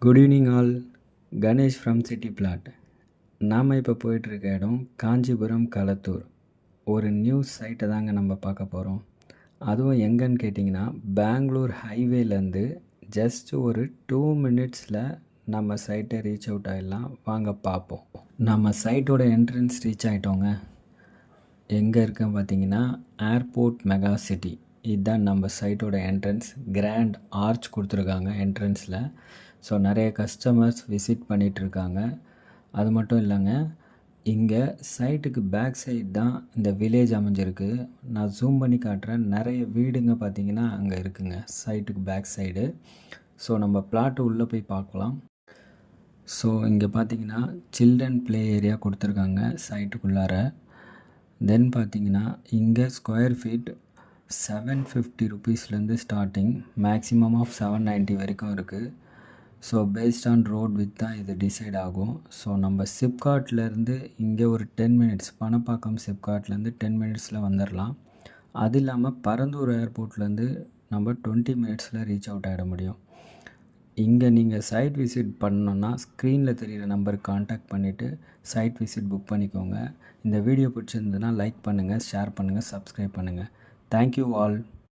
Good evening all. Ganesh from city flat. நாம் இப்போ போயிட்டுருக்க இடம் காஞ்சிபுரம் களத்தூர். ஒரு நியூஸ் சைட்டை தாங்க நம்ம பார்க்க போகிறோம். அதுவும் எங்கன்னு கேட்டிங்கன்னா பெங்களூர் ஹைவேலேருந்து ஜஸ்ட் ஒரு 2 மினிட்ஸில் நம்ம சைட்டை ரீச் அவுட் ஆகிடலாம். வாங்க பார்ப்போம். நம்ம சைட்டோட என்ட்ரன்ஸ் ரீச் ஆகிட்டோங்க. எங்கே இருக்குன்னு பார்த்தீங்கன்னா ஏர்போர்ட் மெகா சிட்டி. இதுதான் நம்ம சைட்டோட என்ட்ரன்ஸ். கிராண்ட் ஆர்ச் கொடுத்துருக்காங்க என்ட்ரன்ஸில். ஸோ நிறைய கஸ்டமர்ஸ் விசிட் பண்ணிகிட்ருக்காங்க. அது மட்டும் இல்லைங்க, இங்கே சைட்டுக்கு பேக் சைடு தான் இந்த வில்லேஜ் அமைஞ்சிருக்கு. நான் ஜூம் பண்ணி காட்டுறேன். நிறைய வீடுங்க பார்த்திங்கன்னா அங்கே இருக்குங்க சைட்டுக்கு பேக் சைடு. ஸோ நம்ம பிளாட்டு உள்ளே போய் பார்க்கலாம். ஸோ இங்கே பார்த்திங்கன்னா சில்ட்ரன் ப்ளே ஏரியா கொடுத்துருக்காங்க சைட்டுக்குள்ளார. தென் பார்த்திங்கன்னா இங்கே ஸ்கொயர் ஃபீட் 750 ருபீஸ்லேருந்து ஸ்டார்டிங், மேக்ஸிமம் ஆஃப் 790 வரைக்கும் இருக்குது. So based on road with தான் இது டிசைட் ஆகும். ஸோ நம்ம சிப்காட்லேருந்து இங்கே ஒரு 10 மினிட்ஸ், பணப்பாக்கம் சிப்காட்லேருந்து 10 மினிட்ஸில் வந்துடலாம். அது இல்லாமல் பரந்தூர் ஏர்போர்ட்லேருந்து நம்ம 20 மினிட்ஸில் ரீச் அவுட் ஆகிட முடியும். இங்கே நீங்கள் சைட் விசிட் பண்ணணுன்னா ஸ்க்ரீனில் தெரிகிற நம்பருக்கு காண்டாக்ட் பண்ணிவிட்டு சைட் விசிட் புக் பண்ணிக்கோங்க. இந்த வீடியோ பிடிச்சிருந்ததுன்னா லைக் பண்ணுங்கள், ஷேர் பண்ணுங்கள், சப்ஸ்கிரைப் பண்ணுங்கள். Thank you all.